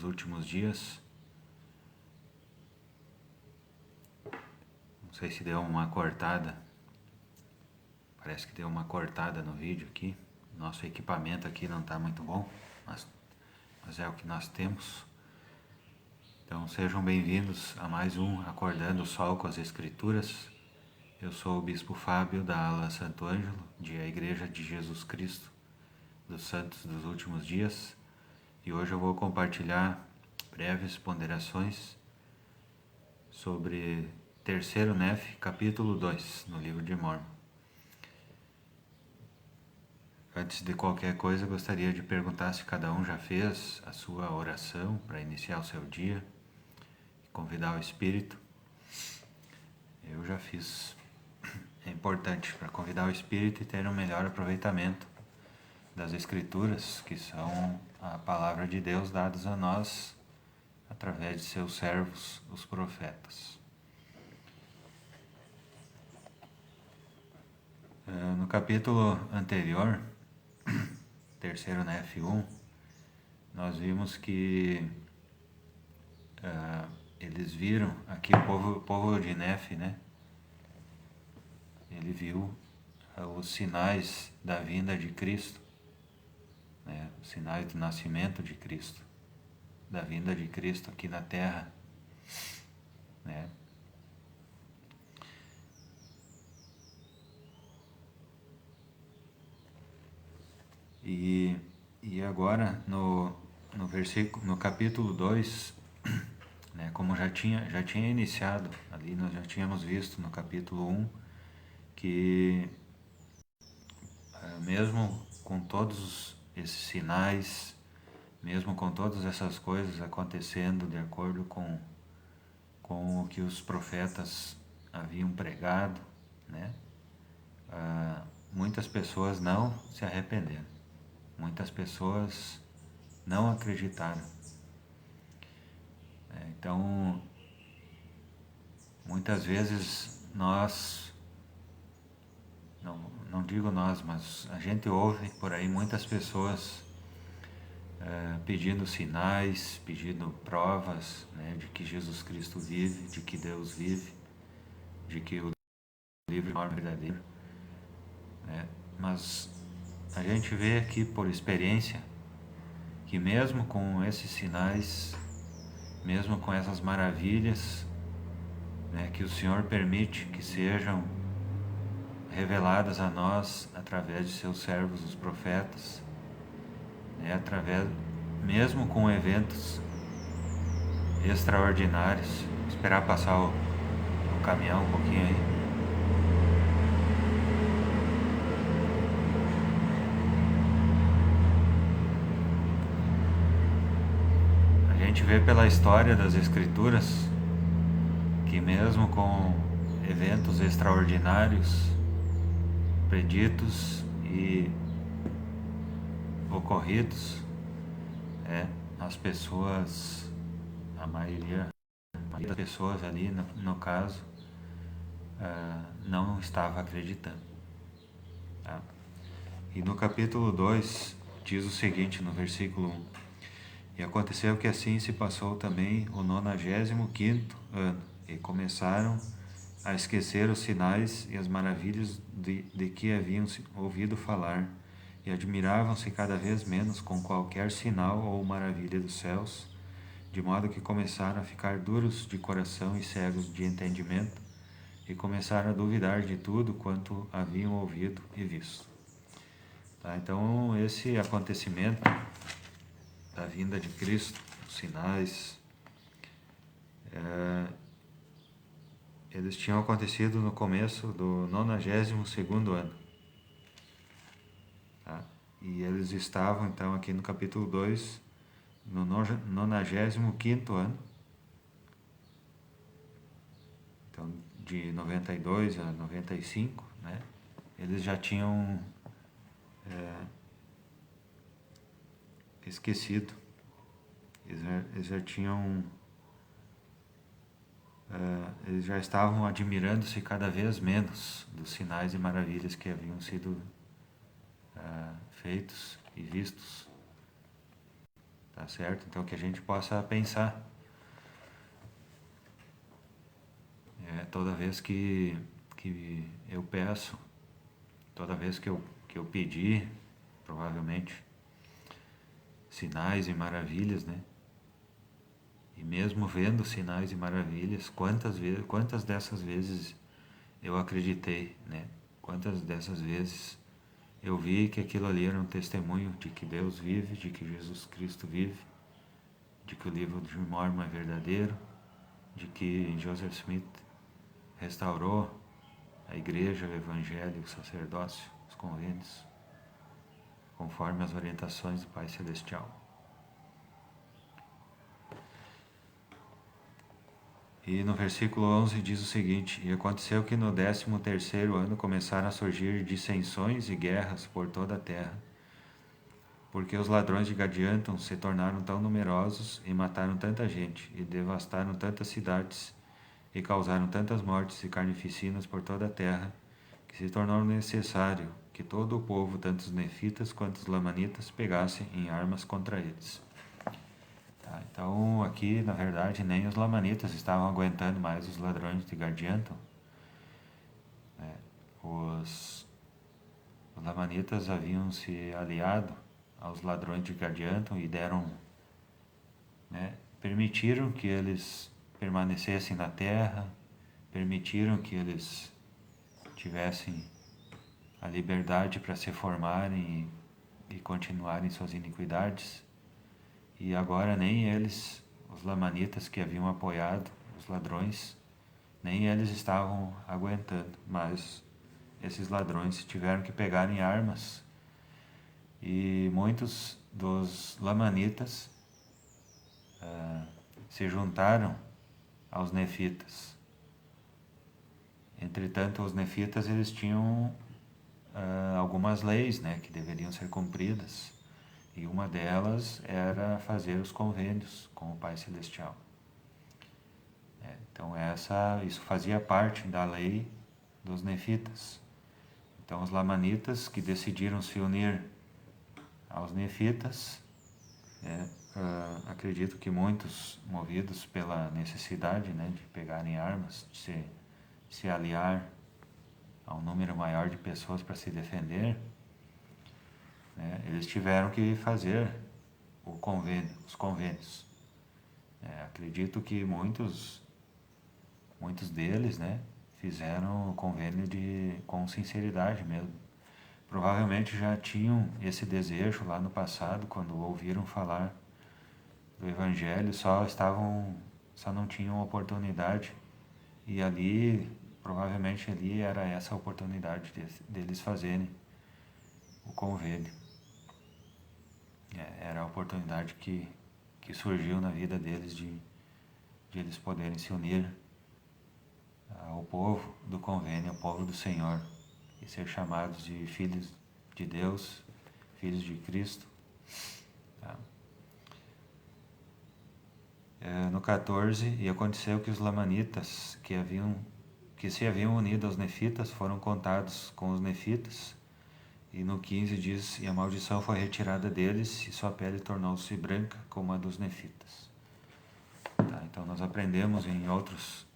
dos últimos dias. Não sei se deu uma cortada. Parece que deu uma cortada no vídeo aqui. Nosso equipamento aqui não está muito bom, mas é o que nós temos. Então sejam bem-vindos a mais um Acordando o Sol com as Escrituras. Eu sou o Bispo Fábio da ala Santo Ângelo, de A Igreja de Jesus Cristo dos Santos dos Últimos Dias. E hoje eu vou compartilhar breves ponderações sobre Terceiro Nef, capítulo 2, no livro de Mórmon. Antes de qualquer coisa, eu gostaria de perguntar se cada um já fez a sua oração para iniciar o seu dia e convidar o Espírito. Eu já fiz. É importante para convidar o Espírito e ter um melhor aproveitamento das Escrituras, que são a palavra de Deus dadas a nós através de seus servos, os profetas. No capítulo anterior, terceiro Nef 1, nós vimos que eles viram, aqui o povo de Nef, né? Ele viu os sinais da vinda de Cristo, né? Os sinais do nascimento de Cristo, da vinda de Cristo aqui na Terra, né? E agora no versículo, no capítulo 2, né, como já tinha iniciado ali, nós já tínhamos visto no capítulo 1 que mesmo com todos esses sinais, mesmo com todas essas coisas acontecendo de acordo com o que os profetas haviam pregado, né, muitas pessoas não se arrependeram. Muitas pessoas não acreditaram. Então, muitas vezes nós, não digo nós, mas a gente ouve por aí muitas pessoas pedindo sinais, pedindo provas, né, de que Jesus Cristo vive, de que Deus vive, de que o livro é verdadeiro. Né? Mas a gente vê aqui por experiência que mesmo com esses sinais, mesmo com essas maravilhas, né, que o Senhor permite que sejam reveladas a nós através de seus servos, os profetas, né, mesmo com eventos extraordinários. Vou esperar passar o caminhão um pouquinho aí. A gente vê pela história das Escrituras que mesmo com eventos extraordinários preditos e ocorridos, as pessoas, a maioria das pessoas ali no caso, não estava acreditando. Tá? E no capítulo 2 diz o seguinte, no versículo 1: E aconteceu que assim se passou também o 95º ano, e começaram a esquecer os sinais e as maravilhas de que haviam ouvido falar, e admiravam-se cada vez menos com qualquer sinal ou maravilha dos céus, de modo que começaram a ficar duros de coração e cegos de entendimento, e começaram a duvidar de tudo quanto haviam ouvido e visto. Tá? Então, esse acontecimento da vinda de Cristo, os sinais, eles tinham acontecido no começo do 92º ano. Tá? E eles estavam, então, aqui no capítulo 2, no 95º ano. Então, de 92 a 95, né? Eles já tinham esquecido. Eles já tinham... eles já estavam admirando-se cada vez menos dos sinais e maravilhas que haviam sido feitos e vistos. Tá? tá certo? Então que a gente possa pensar, toda vez que eu peço, toda vez que eu pedi, provavelmente, sinais e maravilhas, né? E mesmo vendo sinais e maravilhas, quantas dessas vezes eu acreditei, né? Quantas dessas vezes eu vi que aquilo ali era um testemunho de que Deus vive, de que Jesus Cristo vive, de que o livro de Mormon é verdadeiro, de que Joseph Smith restaurou a igreja, o evangelho, o sacerdócio, os convênios, conforme as orientações do Pai Celestial. E no versículo 11 diz o seguinte: E aconteceu que no 13º ano começaram a surgir dissensões e guerras por toda a terra, porque os ladrões de Gadianton se tornaram tão numerosos e mataram tanta gente, e devastaram tantas cidades, e causaram tantas mortes e carnificinas por toda a terra, que se tornou necessário que todo o povo, tanto os nefitas quanto os lamanitas, pegassem em armas contra eles. Tá, então aqui, na verdade, nem os lamanitas estavam aguentando mais os ladrões de Gadianton. Os lamanitas haviam se aliado aos ladrões de Gadianton e deram, permitiram que eles permanecessem na terra, permitiram que eles tivessem a liberdade para se formarem e continuarem suas iniquidades. E agora nem eles, os lamanitas que haviam apoiado os ladrões, nem eles estavam aguentando, mas esses ladrões tiveram que pegar em armas, e muitos dos lamanitas se juntaram aos nefitas. Entretanto, os nefitas eles tinham algumas leis, né, que deveriam ser cumpridas, e uma delas era fazer os convênios com o Pai Celestial. Então isso fazia parte da lei dos nefitas. Então os lamanitas que decidiram se unir aos nefitas, acredito que muitos movidos pela necessidade, né, de pegarem armas, de se aliar a um número maior de pessoas para se defender, eles tiveram que fazer os convênios. Acredito que muitos deles, fizeram o convênio com sinceridade mesmo. Provavelmente já tinham esse desejo lá no passado, quando ouviram falar do Evangelho, só não tinham oportunidade, e ali, provavelmente ali era essa a oportunidade deles fazerem o convênio. Era a oportunidade que surgiu na vida deles de eles poderem se unir ao povo do convênio, ao povo do Senhor, e ser chamados de filhos de Deus, filhos de Cristo. Tá? No 14, e aconteceu que os lamanitas que se haviam unido aos nefitas foram contados com os nefitas. E no 15 diz: E a maldição foi retirada deles, e sua pele tornou-se branca como a dos nefitas. Tá, então nós aprendemos em outros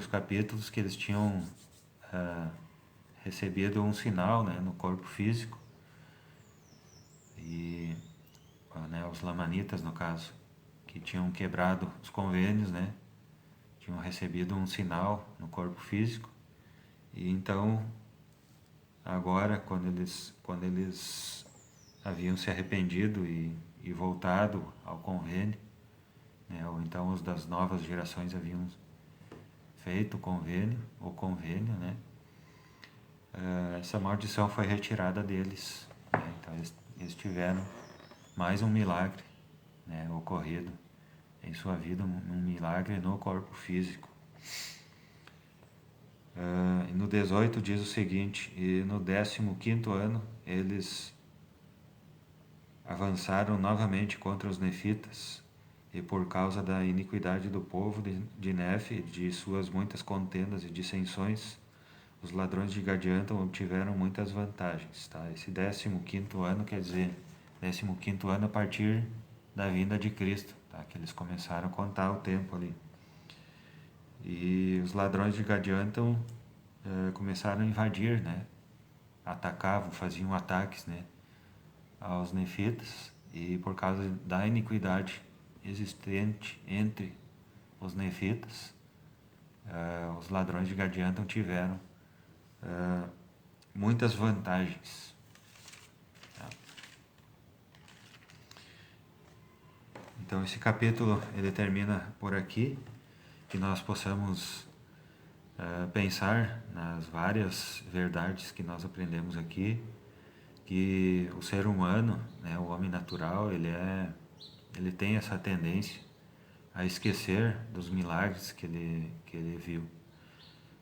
capítulos que eles tinham recebido um sinal, no corpo físico. E os lamanitas, no caso, que tinham quebrado os convênios, tinham recebido um sinal no corpo físico. E então agora, quando eles haviam se arrependido e voltado ao convênio, ou então os das novas gerações haviam feito o convênio, essa maldição foi retirada deles. Então eles tiveram mais um milagre ocorrido em sua vida, um milagre no corpo físico. E no 18 diz o seguinte: E no 15º ano eles avançaram novamente contra os nefitas, e por causa da iniquidade do povo de Nefe e de suas muitas contendas e dissensões, os ladrões de Gadianton obtiveram muitas vantagens. Tá? Esse 15º ano quer dizer 15º ano a partir da vinda de Cristo, tá? Que eles começaram a contar o tempo ali. E os ladrões de Gadianton começaram a invadir, né? Atacavam, faziam ataques, né? Aos nefitas, e por causa da iniquidade existente entre os nefitas, os ladrões de Gadianton tiveram muitas vantagens. Tá? Então esse capítulo ele termina por aqui, que nós possamos pensar nas várias verdades que nós aprendemos aqui, que o ser humano, né, o homem natural, ele tem essa tendência a esquecer dos milagres que ele viu.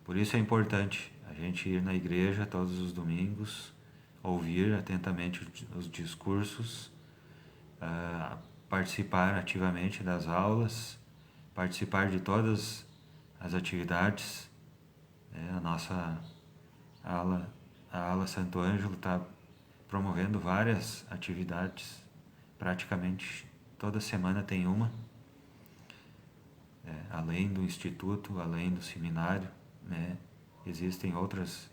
Por isso é importante a gente ir na igreja todos os domingos, ouvir atentamente os discursos, participar ativamente das aulas, participar de todas as atividades. A nossa ala, a ala Santo Ângelo está promovendo várias atividades, praticamente toda semana tem uma, além do instituto, além do seminário, né? Existem outras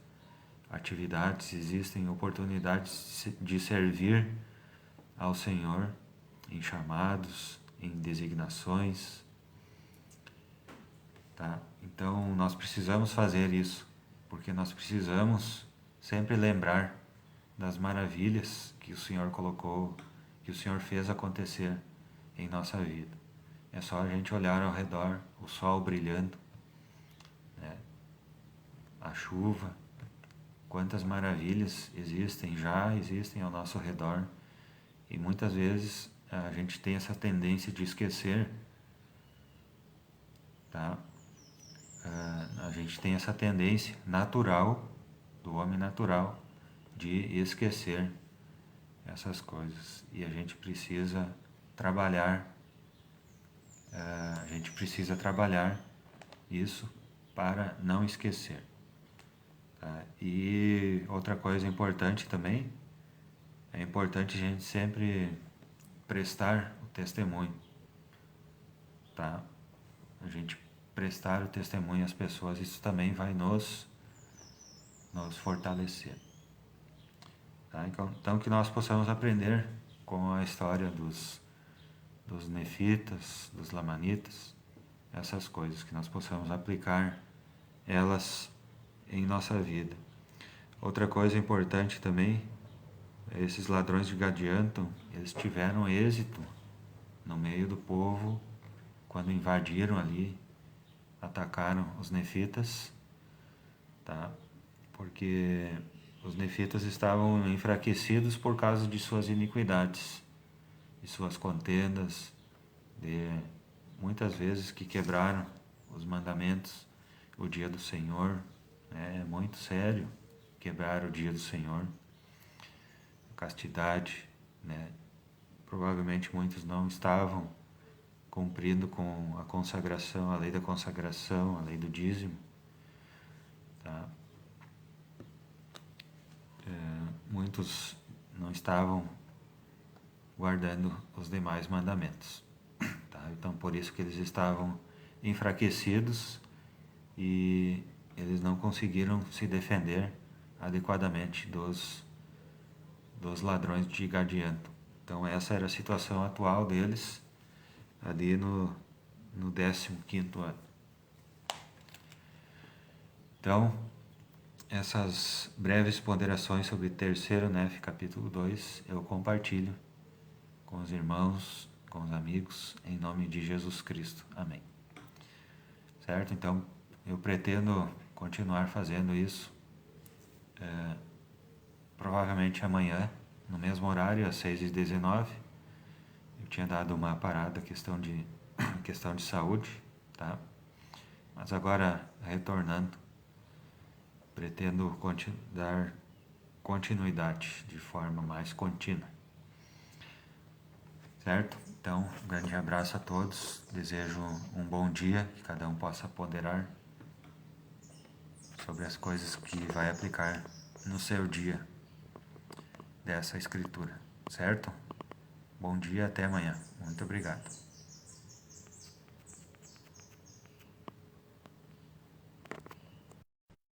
atividades, existem oportunidades de servir ao Senhor em chamados, em designações, tá? Então nós precisamos fazer isso, porque nós precisamos sempre lembrar das maravilhas que o Senhor colocou, que o Senhor fez acontecer em nossa vida. É só a gente olhar ao redor, o sol brilhando, né? A chuva, quantas maravilhas já existem ao nosso redor, e muitas vezes a gente tem essa tendência de esquecer, tá? A gente tem essa tendência natural, do homem natural, de esquecer essas coisas, e a gente precisa trabalhar isso para não esquecer, tá? E outra coisa importante também, é importante a gente sempre prestar o testemunho, tá? A gente prestar o testemunho às pessoas, isso também vai nos fortalecer. Tá? Então que nós possamos aprender com a história dos nefitas, dos lamanitas, essas coisas, que nós possamos aplicar elas em nossa vida. Outra coisa importante também, esses ladrões de Gadianton, eles tiveram êxito no meio do povo quando invadiram ali, atacaram os nefitas, tá? Porque os nefitas estavam enfraquecidos por causa de suas iniquidades, de suas contendas, de muitas vezes que quebraram os mandamentos, o dia do Senhor. É muito sério quebrar o dia do Senhor, castidade, né? Provavelmente muitos não estavam cumprindo com a consagração, a lei da consagração, a lei do dízimo, tá? Muitos não estavam guardando os demais mandamentos, tá? Então por isso que eles estavam enfraquecidos e eles não conseguiram se defender adequadamente dos ladrões de Gadianton. Então essa era a situação atual deles ali no 15º ano. Então, essas breves ponderações sobre terceiro Nef, capítulo 2, eu compartilho com os irmãos, com os amigos, em nome de Jesus Cristo. Amém. Certo? Então, eu pretendo continuar fazendo isso, provavelmente amanhã, no mesmo horário, às 6h19. Eu tinha dado uma parada, questão de saúde, tá? Mas agora, retornando, pretendo dar continuidade de forma mais contínua. Certo? Então, um grande abraço a todos, desejo um bom dia, que cada um possa ponderar sobre as coisas que vai aplicar no seu dia dessa escritura, certo? Bom dia, até amanhã. Muito obrigado.